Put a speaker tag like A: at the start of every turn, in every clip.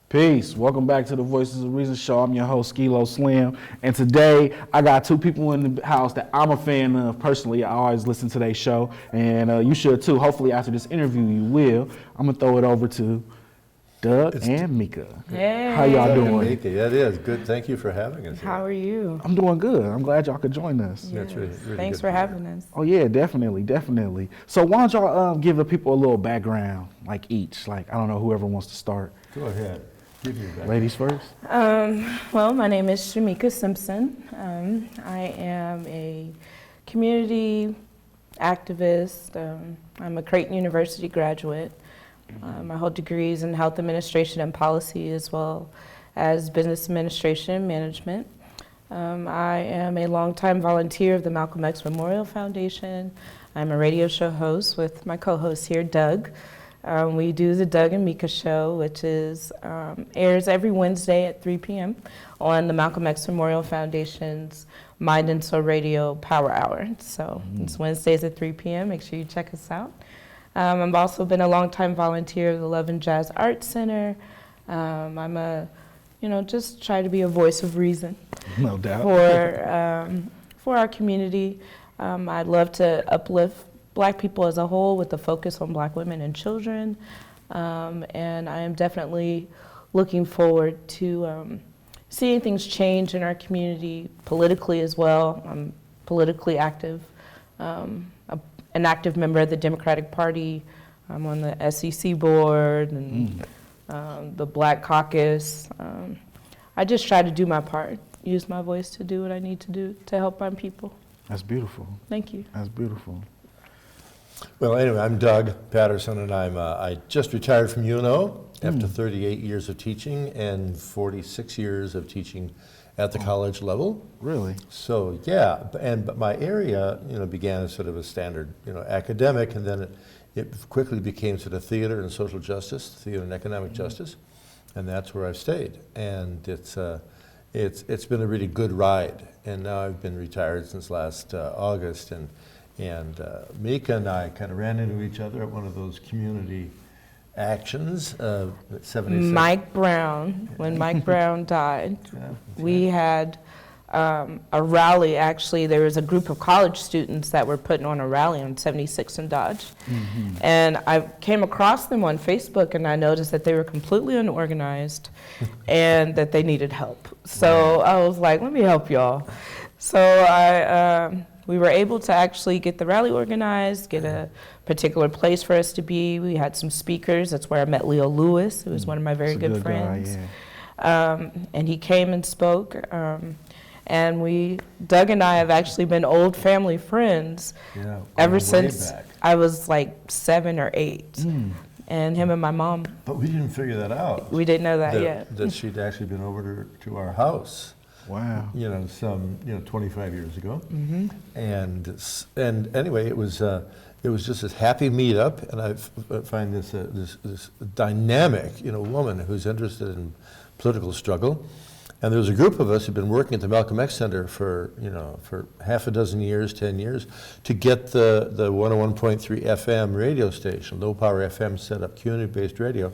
A: Peace. Welcome back to the Voices of Reason show. I'm your host, Skilo Slim. And today, I got two people in the house that I'm a fan of personally. I always listen to their show, and you should too. Hopefully, after this interview, you will. I'm going to throw it over to Doug and Meeka.
B: Hey.
A: How y'all doing?
C: Meeka, yeah, it is. Good. Thank you for having us.
B: How are you?
A: I'm doing good. I'm glad y'all could join us.
B: Yes.
C: That's really
B: Thanks
C: good
B: for having us.
A: Oh, yeah, definitely, definitely. So why don't y'all give the people a little background, like each? Like, I don't know, whoever wants to start.
C: Go ahead. Give me that.
A: Ladies first.
B: Well, my name is Meeka Simpson. I am a community activist. I'm a Creighton University graduate. I hold degrees in health administration and policy as well as business administration and management. I am a longtime volunteer of the Malcolm X Memorial Foundation. I'm a radio show host with my co-host here, Doug. We do the Doug and Meeka show, which is airs every Wednesday at 3 p.m. on the Malcolm X Memorial Foundation's Mind and Soul Radio Power Hour. So it's Wednesdays at 3 p.m. Make sure you check us out. I've also been a longtime volunteer of the Love and Jazz Arts Center. I'm just try to be a voice of reason.
A: No doubt.
B: For our community. I'd love to uplift Black people as a whole with a focus on Black women and children. And I am definitely looking forward to seeing things change in our community politically as well. I'm politically active, an active member of the Democratic Party. I'm on the SEC board and the Black Caucus. I just try to do my part, use my voice to do what I need to do to help my people.
A: That's beautiful.
B: Thank you.
A: That's beautiful.
C: Well, anyway, I'm Doug Patterson, and I just retired from UNO after 38 years of teaching and 46 years of teaching at the college level.
A: Really?
C: So yeah, but my area, began as sort of a standard, academic, and then it quickly became sort of theater and social justice, theater and economic justice, and that's where I've stayed. And it's been a really good ride. And now I've been retired since last August, and Meeka and I kind of ran into each other at one of those community actions at 76.
B: Mike Brown, when Mike Brown died, we had a rally. Actually, there was a group of college students that were putting on a rally on 76 and Dodge. And I came across them on Facebook, and I noticed that they were completely unorganized and that they needed help. So I was like, let me help y'all. So we were able to actually get the rally organized, get a particular place for us to be. We had some speakers. That's where I met Leo Lewis, who was one of my very good friends. Guy, and he came and spoke. And Doug and I have actually been old family friends ever since I was like 7 or 8. And him and my mom.
C: But we didn't figure that out.
B: We didn't know that yet.
C: That she'd actually been over to our house.
A: Wow.
C: 25 years ago. And anyway, it was just this happy meetup, and I find this dynamic, woman who's interested in political struggle. And there was a group of us who'd been working at the Malcolm X Center for half a dozen years, 10 years, to get the 101.3 FM radio station, low power FM set up, community-based radio.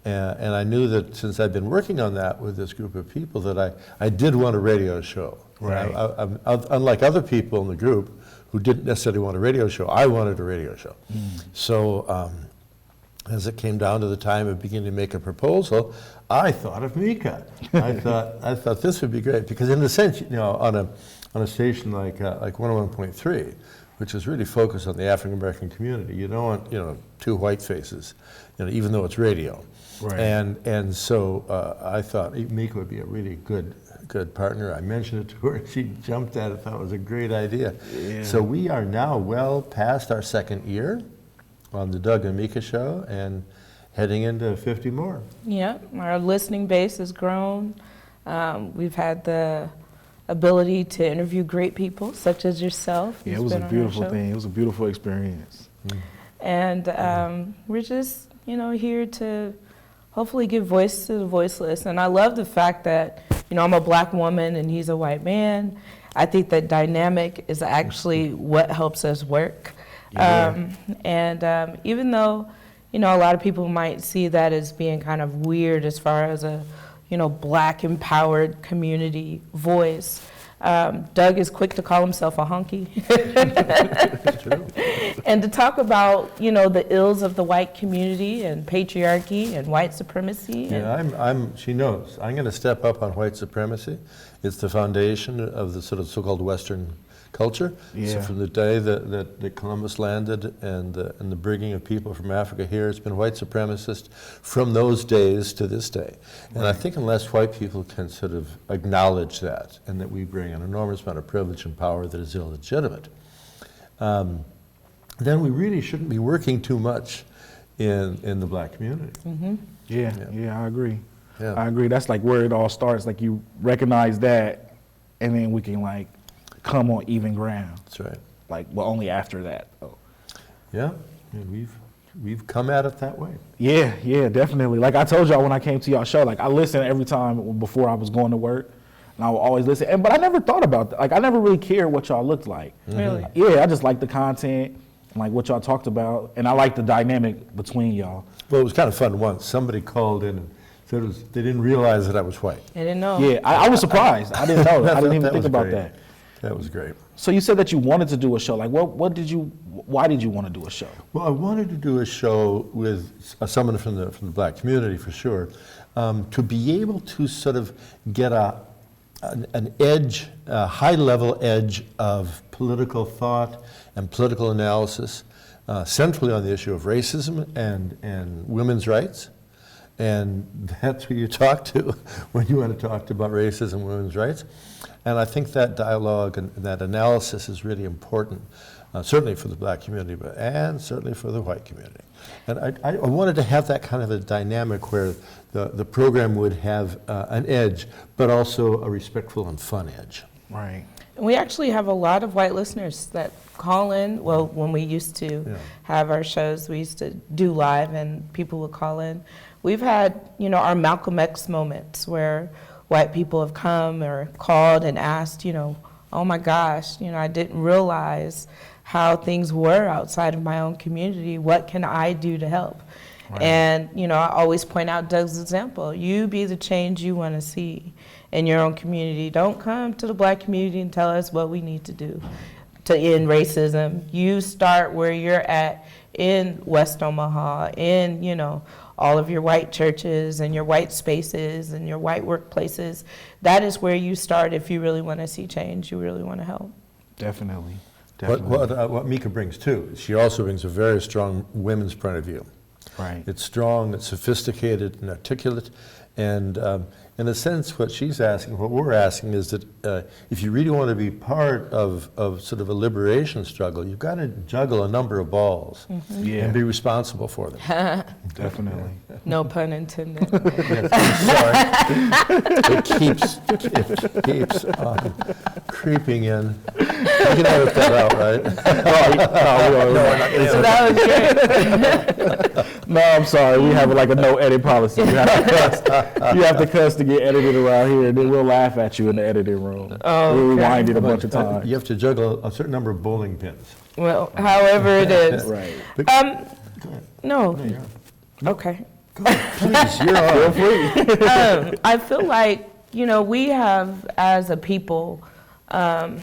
C: And I knew that since I'd been working on that with this group of people that I did want a radio show.
A: Right.
C: Unlike other people in the group who didn't necessarily want a radio show, I wanted a radio show. So as it came down to the time of beginning to make a proposal, I thought of Meeka. I thought this would be great because in a sense, on a station like 101.3, which is really focused on the African American community, you don't want two white faces, even though it's radio.
A: Right.
C: And so I thought Meeka would be a really good partner. I mentioned it to her. She jumped at it, thought it was a great idea. Yeah. So we are now well past our second year on the Doug and Meeka show and heading into 50 more. Yeah,
B: our listening base has grown. We've had the ability to interview great people such as yourself.
A: Yeah, it was a beautiful thing. It was a beautiful experience.
B: And we're just, here to hopefully give voice to the voiceless. And I love the fact that, I'm a Black woman and he's a white man. I think that dynamic is actually what helps us work.
A: Yeah.
B: Even though, a lot of people might see that as being kind of weird as far as a, Black empowered community voice, Doug is quick to call himself a honky. And to talk about, the ills of the white community and patriarchy and white supremacy.
C: Yeah, she knows. I'm going to step up on white supremacy. It's the foundation of the sort of so-called Western culture.
A: Yeah.
C: So from the day that Columbus landed and the bringing of people from Africa here, it's been white supremacist from those days to this day. And I think unless white people can sort of acknowledge that and that we bring an enormous amount of privilege and power that is illegitimate, then we really shouldn't be working too much in the Black community.
B: Mm-hmm.
A: Yeah, I agree.
C: Yeah.
A: I agree. That's like where it all starts. Like you recognize that, and then we can like come on even ground.
C: That's right.
A: Like, well, only after that, though.
C: Yeah, and we've come at it that way.
A: Yeah, definitely. Like I told y'all when I came to y'all show, like I listened every time before I was going to work, and I would always listen. But I never thought about that. Like I never really cared what y'all looked like.
B: Really?
A: Yeah, I just liked the content, and like what y'all talked about, and I liked the dynamic between y'all.
C: Well, it was kind of fun once. Somebody called in and said they didn't realize that I was white.
B: I didn't know.
A: Yeah, I was surprised. I didn't know. I didn't even think about
C: great.
A: that.
C: That was great.
A: So you said that you wanted to do a show. Like, why did you want to do a show?
C: Well, I wanted to do a show with someone from the Black community for sure, to be able to sort of get an edge, a high-level edge of political thought and political analysis, centrally on the issue of racism and women's rights. And that's who you talk to when you want to talk about racism and women's rights. And I think that dialogue and that analysis is really important, certainly for the Black community, and certainly for the white community. And I wanted to have that kind of a dynamic where the program would have an edge, but also a respectful and fun edge.
A: Right.
B: We actually have a lot of white listeners that call in. Well, when we used to have our shows, we used to do live and people would call in. We've had, our Malcolm X moments where white people have come or called and asked, oh my gosh, I didn't realize how things were outside of my own community. What can I do to help? Right. And, I always point out Doug's example. You be the change you want to see in your own community. Don't come to the Black community and tell us what we need to do to end racism. You start where you're at in West Omaha, in, all of your white churches and your white spaces and your white workplaces. That is where you start if you really want to see change, you really want to help.
A: Definitely.
C: What Meeka brings too, she also brings a very strong women's point of view.
A: Right.
C: It's strong, it's sophisticated and articulate, and in a sense what she's asking, what we're asking is that if you really want to be part of sort of a liberation struggle, you've got to juggle a number of balls and be responsible for them.
A: Definitely.
B: No pun intended.
C: Sorry. It keeps on creeping in. You can edit that out, right?
B: That was great.
A: No, I'm sorry. We have like a no edit policy. You have to cuss to get edited around here, and then we'll laugh at you in the editing room.
B: Oh,
A: we'll rewind it a bunch of times.
C: You have to juggle a certain number of bowling pins.
B: Well, however it is.
A: Right.
B: No. Okay.
C: Please, you're on.
A: Feel free.
B: I feel like, we have, as a people, I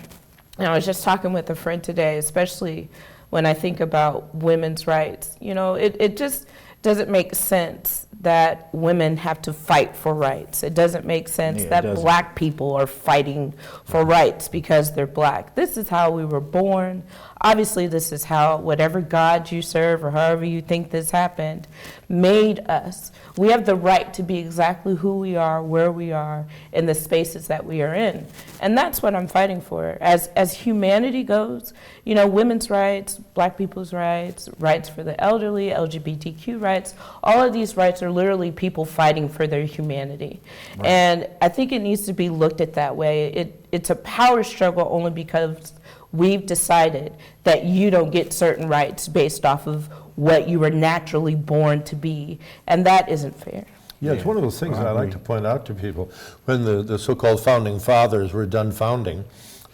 B: was just talking with a friend today, especially when I think about women's rights. It just doesn't make sense that women have to fight for rights. It doesn't make sense that Black people are fighting for rights because they're Black. This is how we were born. Obviously, this is how whatever God you serve or however you think this happened made us. We have the right to be exactly who we are, where we are, in the spaces that we are in. And that's what I'm fighting for. As humanity goes, women's rights, Black people's rights, rights for the elderly, LGBTQ rights, all of these rights are literally people fighting for their humanity. Right. And I think it needs to be looked at that way. It's a power struggle only because we've decided that you don't get certain rights based off of what you were naturally born to be, and that isn't fair.
C: Yeah, it's one of those things that I like to point out to people. When the so-called founding fathers were done founding,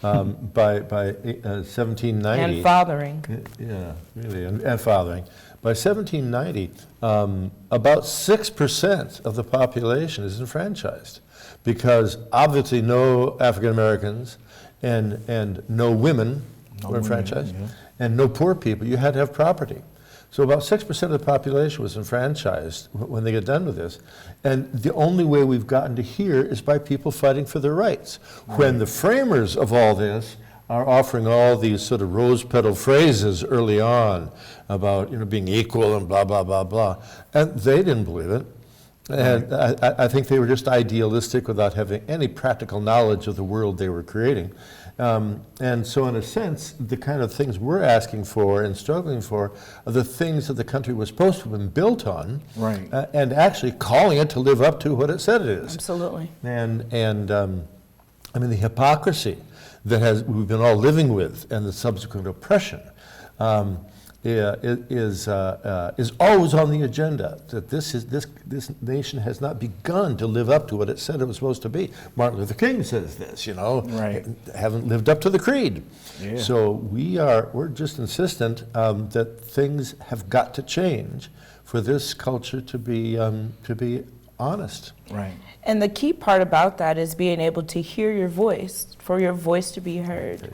C: By 1790.
B: And fathering.
C: Yeah, really, and fathering. By 1790, about 6% of the population is enfranchised, because obviously no African Americans and no women were enfranchised, and no poor people. You had to have property. So about 6% of the population was enfranchised when they get done with this. And the only way we've gotten to here is by people fighting for their rights. When the framers of all this are offering all these sort of rose petal phrases early on about, being equal and blah, blah, blah, blah, and they didn't believe it. And I think they were just idealistic without having any practical knowledge of the world they were creating. And so in a sense, the kind of things we're asking for and struggling for are the things that the country was supposed to have been built on,
A: Right.
C: And actually calling it to live up to what it said it is.
B: Absolutely.
C: And I mean, the hypocrisy that we've been all living with, and the subsequent oppression, is always on the agenda. That this nation has not begun to live up to what it said it was supposed to be. Martin Luther King says this,
A: Right.
C: haven't lived up to the creed.
A: Yeah.
C: So we're just insistent that things have got to change for this culture to be honest.
A: Right.
B: And the key part about that is being able to hear your voice, for your voice to be heard.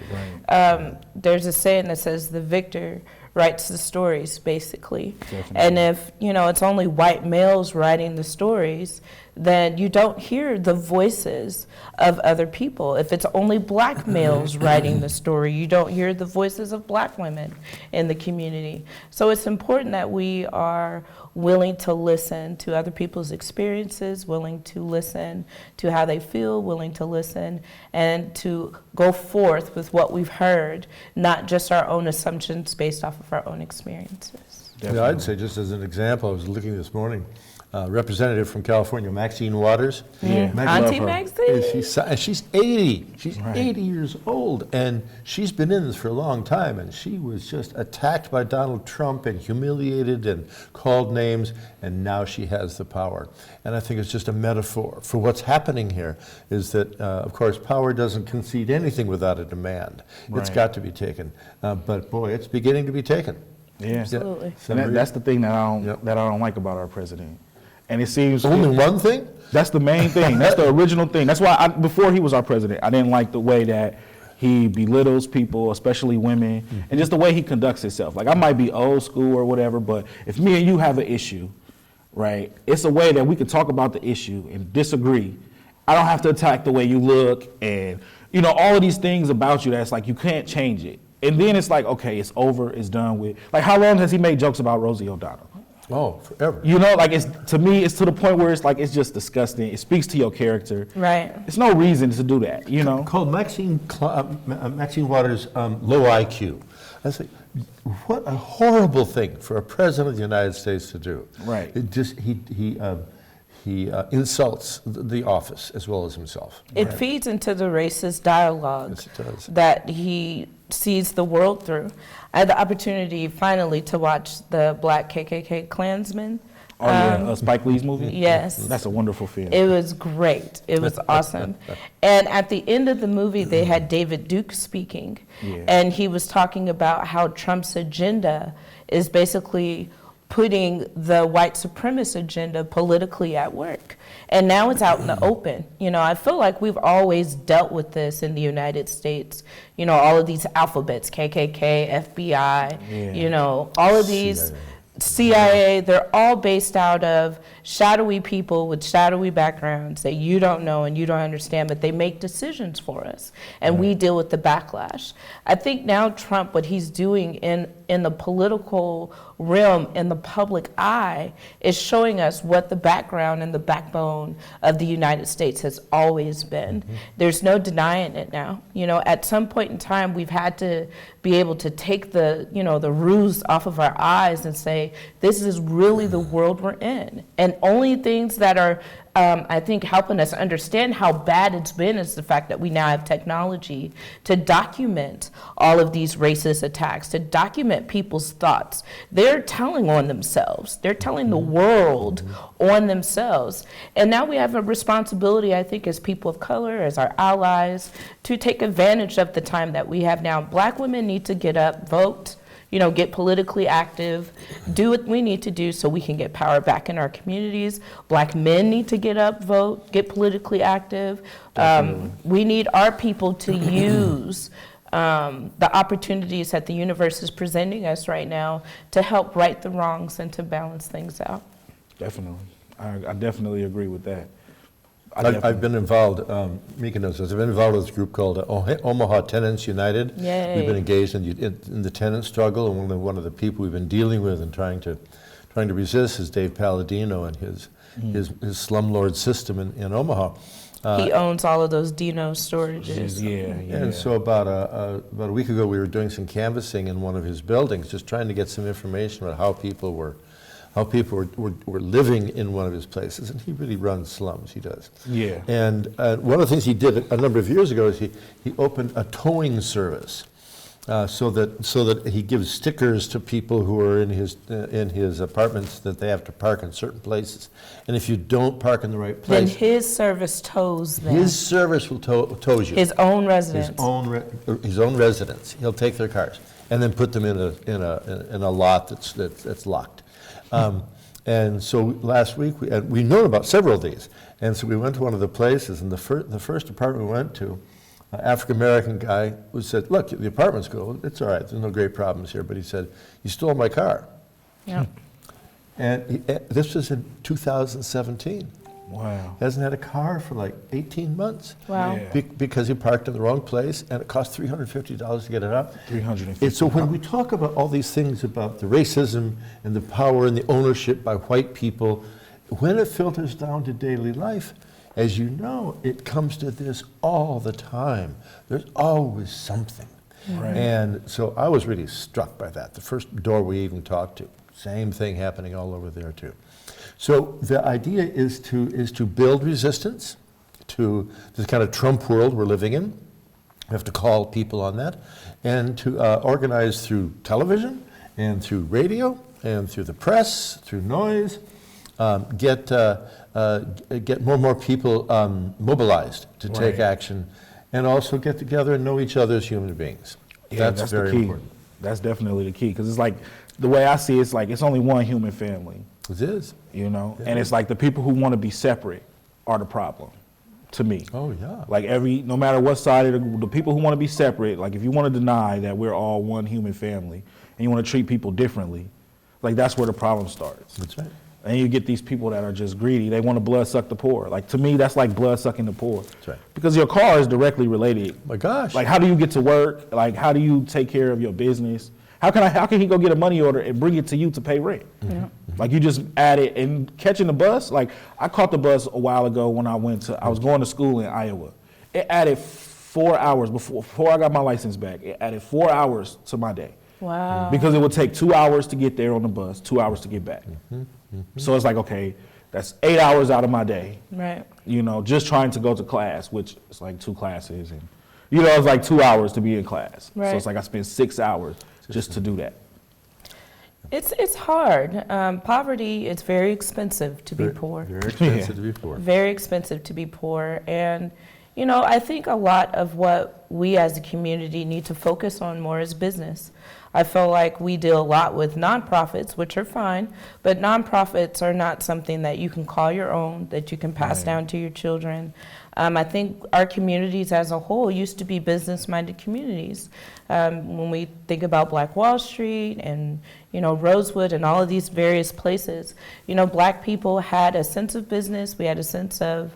A: Right.
B: There's a saying that says the victor writes the stories, basically.
A: Definitely.
B: And if, it's only white males writing the stories, then you don't hear the voices of other people. If it's only black males writing the story, you don't hear the voices of black women in the community. So it's important that we are willing to listen to other people's experiences, willing to listen to how they feel, willing to listen, and to go forth with what we've heard, not just our own assumptions based off of our own experiences.
C: Yeah, I'd say, just as an example, I was looking this morning, representative from California, Maxine Waters.
A: Yeah.
B: Auntie
A: Love her.
B: Maxine?
C: She's 80. She's
A: Right.
C: 80 years old, and she's been in this for a long time, and she was just attacked by Donald Trump and humiliated and called names, and now she has the power. And I think it's just a metaphor for what's happening here, is that, of course, power doesn't concede anything without a demand. It's
A: Right.
C: got to be taken. But boy, it's beginning to be taken.
A: Yeah.
B: Absolutely.
A: And that's the thing that I don't
C: Yep.
A: that I don't like about our president. And it seems
C: Only one thing?
A: that's the main thing. That's the original thing. That's why before he was our president, I didn't like the way that he belittles people, especially women, and just the way he conducts himself. Like, I might be old school or whatever, but if me and you have an issue, right, it's a way that we can talk about the issue and disagree. I don't have to attack the way you look and, all of these things about you that's like you can't change it. And then it's like, okay, it's over, it's done with. Like, how long has he made jokes about Rosie O'Donnell?
C: Oh, forever.
A: To me, it's to the point where it's like, it's just disgusting. It speaks to your character.
B: Right.
A: It's no reason to do that,
C: Called Maxine Waters low IQ. I say, what a horrible thing for a president of the United States to do.
A: Right.
C: It just he insults the office as well as himself.
B: It feeds into the racist dialogue
C: Yes, it does.
B: that he sees the world through. I had the opportunity finally to watch the Black KKK Klansman.
A: Oh, yeah, Spike Lee's movie?
B: Yes.
A: That's a wonderful film.
B: It was great. It was awesome. And at the end of the movie, they had David Duke speaking.
A: Yeah.
B: And he was talking about how Trump's agenda is basically putting the white supremacist agenda politically at work. And now it's out in the open. I feel like we've always dealt with this in the United States. All of these alphabets, KKK, FBI,
A: Yeah.
B: all of these CIA, they're all based out of shadowy people with shadowy backgrounds that you don't know and you don't understand, but they make decisions for us, and we deal with the backlash. I think now Trump, what he's doing in the political realm, in the public eye, is showing us what the background and the backbone of the United States has always been. There's no denying it now. At some point in time, we've had to be able to take the ruse off of our eyes and say, say, this is really the world we're in. And only things that are, I think, helping us understand how bad it's been is the fact that we now have technology to document all of these racist attacks, to document people's thoughts. They're telling on themselves. They're telling the world on themselves. And now we have a responsibility, I think, as people of color, as our allies, to take advantage of the time that we have now. Black women need to get up, vote, get politically active, do what we need to do so we can get power back in our communities. Black men need to get up, vote, get politically active. We need our people to use the opportunities that the universe is presenting us right now to help right the wrongs and to balance things out.
A: Definitely. I definitely agree with that.
C: I've been involved, Meeka knows this, I've been involved with this group called Omaha Tenants United.
B: Yay.
C: We've been engaged in the tenant struggle, and one of the people we've been dealing with and trying to resist is Dave Palladino and his slumlord system in Omaha.
B: He owns all of those Dino storages.
A: Yeah.
C: And so about a week ago, we were doing some canvassing in one of his buildings, just trying to get some information about how people were living in one of his places, and he really runs slums, he does.
A: Yeah.
C: And one of the things he did a number of years ago is he opened a towing service, so that he gives stickers to people who are in his apartments that they have to park in certain places, and if you don't park in the right
B: Then
C: place,
B: his service tows them.
C: his service will tow you.
B: His own residents.
C: His own residents. He'll take their cars and then put them in a lot that's locked. And so last week, we've known about several of these. And so we went to one of the places, and the first apartment we went to, an African-American guy who said, look, the apartment's good, it's all right, there's no great problems here, but he said, you stole my car.
B: Yeah.
C: And this was in 2017.
A: Wow.
C: He hasn't had a car for like 18 months.
B: Wow.
A: Yeah.
C: Because he parked in the wrong place, and it cost $350 to get it up.
A: $350.
C: And so when we talk about all these things about the racism and the power and the ownership by white people, when it filters down to daily life, as you know, it comes to this all the time. There's always something.
A: Right.
C: And so I was really struck by that. The first door we even talked to, same thing happening all over there too. So the idea is to build resistance to this kind of Trump world we're living in. We have to call people on that, and to organize through television and through radio and through the press, through noise, get more and more people mobilized to take action, and also get together and know each other as human beings.
A: Yeah,
C: that's
A: the
C: very
A: key.
C: important.
A: That's definitely the key, because it's like, the way I see it, it's like it's only one human family.
C: It is.
A: And it's like the people who want to be separate are the problem, to me.
C: Oh, yeah.
A: Like no matter what side of the people who want to be separate, like if you want to deny that we're all one human family and you want to treat people differently, like that's where the problem starts.
C: That's right.
A: And you get these people that are just greedy. They want to blood suck the poor. Like to me, that's like blood sucking the poor.
C: That's right.
A: Because your car is directly related.
C: My gosh.
A: Like how do you get to work? Like how do you take care of your business? How can he go get a money order and bring it to you to pay rent?
B: Yeah.
A: Like you just add it, and catching the bus, like I caught the bus a while ago when I was going to school in Iowa. It added 4 hours before I got my license back. It added 4 hours to my day.
B: Wow.
A: Because it would take 2 hours to get there on the bus, 2 hours to get back. So it's like, okay, that's 8 hours out of my day.
B: Right.
A: Just trying to go to class, which is like 2 classes, and it's like 2 hours to be in class.
B: Right.
A: So it's like I spent 6 hours just to do that.
B: It's hard. Poverty, it's very expensive to be poor.
C: Very expensive to be poor.
B: Very expensive to be poor. And, I think a lot of what we as a community need to focus on more is business. I feel like we deal a lot with nonprofits, which are fine, but nonprofits are not something that you can call your own, that you can pass down to your children. I think our communities as a whole used to be business-minded communities. When we think about Black Wall Street and, Rosewood and all of these various places, Black people had a sense of business. We had a sense of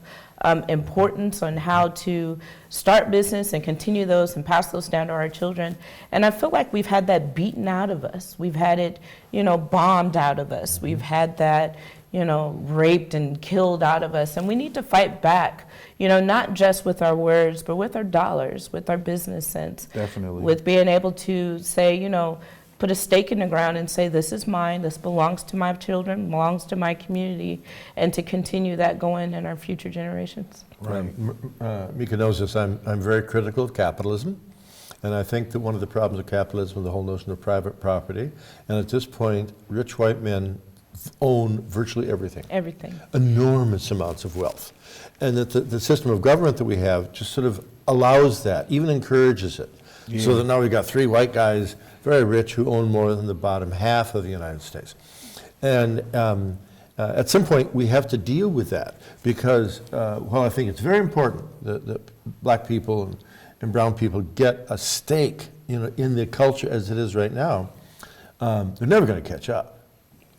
B: importance on how to start business and continue those and pass those down to our children. And I feel like we've had that beaten out of us. We've had it, bombed out of us. We've had that, raped and killed out of us. And we need to fight back, not just with our words, but with our dollars, with our business sense.
A: Definitely.
B: With being able to say, put a stake in the ground and say, this is mine, this belongs to my children, belongs to my community, and to continue that going in our future generations.
A: Right.
C: Meeka knows this. I'm very critical of capitalism, and I think that one of the problems of capitalism is the whole notion of private property. And at this point, rich white men own virtually everything.
B: Everything.
C: Enormous amounts of wealth. And that the system of government that we have just sort of allows that, even encourages it.
A: Yeah.
C: So that now we've got 3 white guys, very rich, who own more than the bottom half of the United States. And at some point, we have to deal with that because while I think it's very important that black people and brown people get a stake, in the culture as it is right now, they're never going to catch up.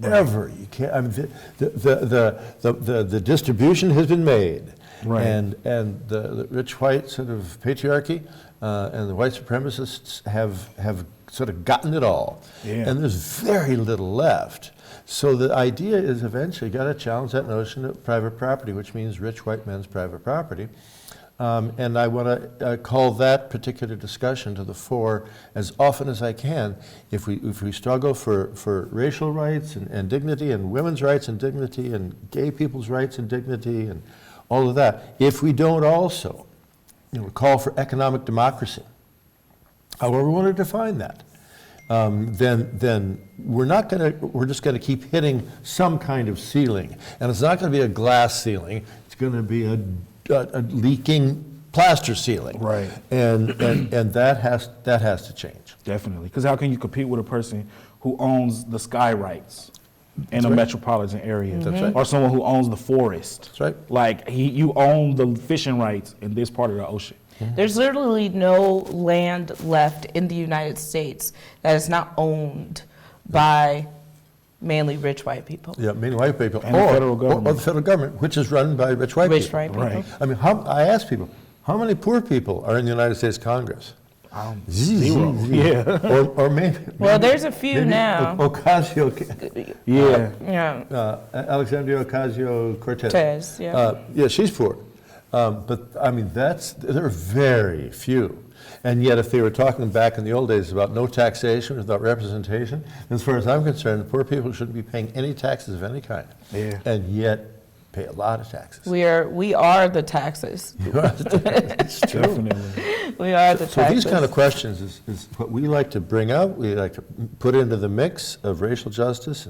C: Right. Ever. You can't. I mean, the distribution has been made,
A: right.
C: and the rich white sort of patriarchy and the white supremacists have sort of gotten it all,
A: yeah.
C: and there's very little left. So the idea is eventually got to challenge that notion of private property, which means rich white men's private property. And I want to call that particular discussion to the fore as often as I can. If we struggle for racial rights and dignity, and women's rights and dignity, and gay people's rights and dignity, and all of that, if we don't also call for economic democracy, however we want to define that, then we're just going to keep hitting some kind of ceiling. And it's not going to be a glass ceiling. It's going to be a leaking plaster ceiling,
A: right?
C: And that has to change.
A: Definitely, because how can you compete with a person who owns the sky rights in a metropolitan area,
C: That's right.
A: or someone who owns the forest?
C: That's right.
A: Like you own the fishing rights in this part of the ocean.
B: There's literally no land left in the United States that is not owned by mainly rich white people.
C: Yeah, mainly white people,
A: And the federal government.
C: or the federal government, which is run by rich white
B: Rich
C: people.
B: white people.
A: Right.
C: I mean, I ask people, how many poor people are in the United States Congress?
A: Zero. Yeah.
C: Or maybe.
B: Well, there's a few now.
C: Ocasio.
A: Yeah.
C: Alexandria Ocasio-Cortez.
B: Cortez, yeah.
C: Yeah, she's poor. But I mean, there are very few. And yet, if they were talking back in the old days about no taxation, without representation, as far as I'm concerned, poor people shouldn't be paying any taxes of any kind.
A: Yeah.
C: And yet, pay a lot of taxes.
B: We are the taxes.
C: It's true.
A: Definitely.
B: We are the
C: So
B: taxes.
C: these kind of questions is what we like to bring up. We like to put into the mix of racial justice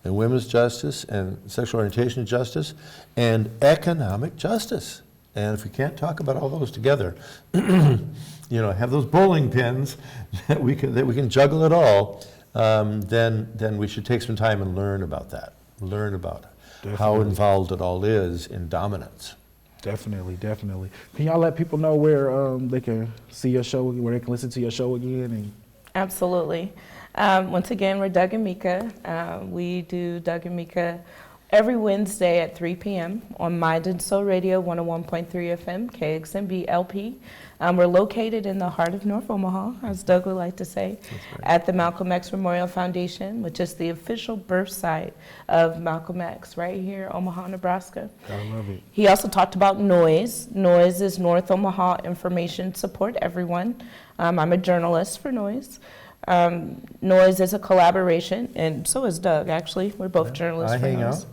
C: and women's justice and sexual orientation justice and economic justice. And if we can't talk about all those together, have those bowling pins that we can juggle it all, then we should take some time and learn about that. Learn about how
A: Definitely.
C: involved it all is in dominance.
A: Definitely. Can y'all let people know where they can see your show, where they can listen to your show again? And
B: Absolutely. Once again, we're Doug and Meeka. We do Doug and Meeka every Wednesday at 3 p.m. on Mind and Soul Radio 101.3 FM, KXMB LP. We're located in the heart of North Omaha, as Doug would like to say, at the Malcolm X Memorial Foundation, which is the official birth site of Malcolm X, right here, Omaha, Nebraska.
A: I love it.
B: He also talked about NOISE. NOISE is North Omaha Information Support Everyone. I'm a journalist for NOISE. NOISE is a collaboration, and so is Doug, actually. We're both journalists
C: I
B: for
C: hang
B: NOISE.
C: out.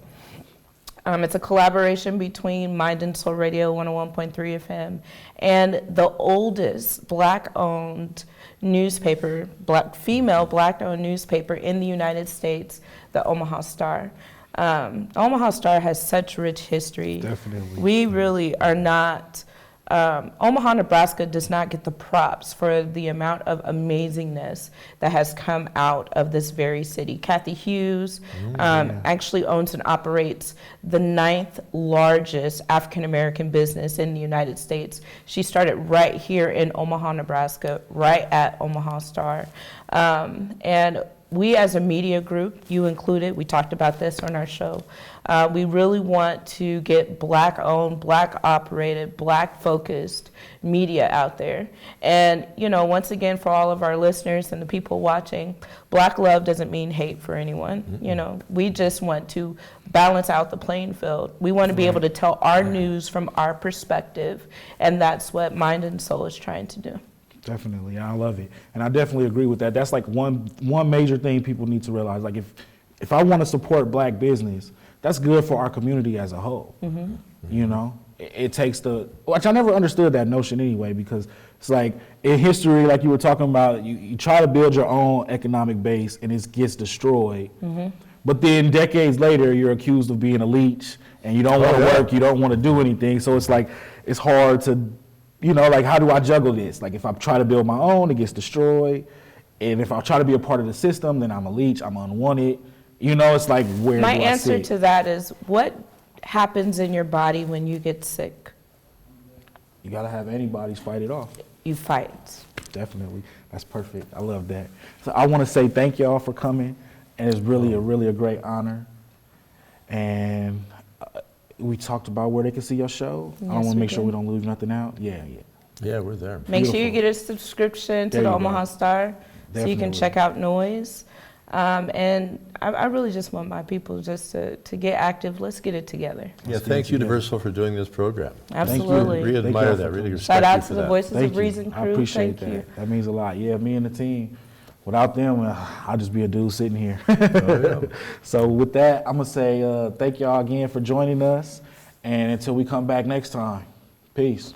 B: It's a collaboration between Mind and Soul Radio 101.3 FM and the oldest Black-owned newspaper, female Black-owned newspaper in the United States, the Omaha Star. Omaha Star has such rich history.
A: Definitely.
B: We really are not. Omaha, Nebraska does not get the props for the amount of amazingness that has come out of this very city. Kathy Hughes actually owns and operates the 9th largest African-American business in the United States. She started right here in Omaha, Nebraska, right at Omaha Star. And we as a media group, you included, we talked about this on our show, we really want to get Black-owned, Black-operated, Black-focused media out there. And, once again, for all of our listeners and the people watching, Black love doesn't mean hate for anyone.
C: Mm-hmm.
B: We just want to balance out the playing field. We want to be able to tell our news from our perspective, and that's what Mind and Soul is trying to do.
A: Definitely, I love it, and I definitely agree with that. That's like one major thing people need to realize. Like if I want to support Black business, that's good for our community as a whole. You know, it takes which I never understood that notion anyway, because it's like in history, like you were talking about, you try to build your own economic base and it gets destroyed. But then decades later, you're accused of being a leech and you don't want to work, you don't want to do anything. So it's like it's hard to. You know, like, how do I juggle this? Like, if I try to build my own, it gets destroyed. And if I try to be a part of the system, then I'm a leech, I'm unwanted. You know, it's like, where
B: My
A: do I
B: answer
A: sit?
B: to that is, what happens in your body when you get sick?
A: You got to have antibodies fight it off.
B: You fight.
A: Definitely. That's perfect. I love that. So I want to say thank y'all for coming. And it's really a great honor. And we talked about where they can see your show. I
B: Yes,
A: want to
B: we
A: make sure
B: did.
A: we don't leave nothing out. Yeah.
C: Yeah, we're there.
B: Make sure you
A: Beautiful.
B: get a subscription to
A: There
B: the
A: you
B: Omaha
A: go.
B: Star so you can
A: Definitely.
B: check out Noise. And I really just want my people just to get active. Let's get it together.
C: Yeah,
A: Let's get
C: thanks
A: it together.
C: Universal for doing this program.
B: Absolutely.
C: Really
A: Thank you
C: admire
A: all
C: that,
A: for
C: really
A: coming.
C: respect
B: Shout out
C: you
B: to
C: for
B: the
C: that.
B: Voices
A: Thank
B: of
A: you.
B: Reason
A: I
B: crew.
A: appreciate
B: Thank
A: that.
B: you.
A: That means a lot. Yeah, me and the team. Without them, I'll just be a dude sitting here.
C: Oh, yeah.
A: So with that, I'm going to say thank y'all again for joining us. And until we come back next time, peace.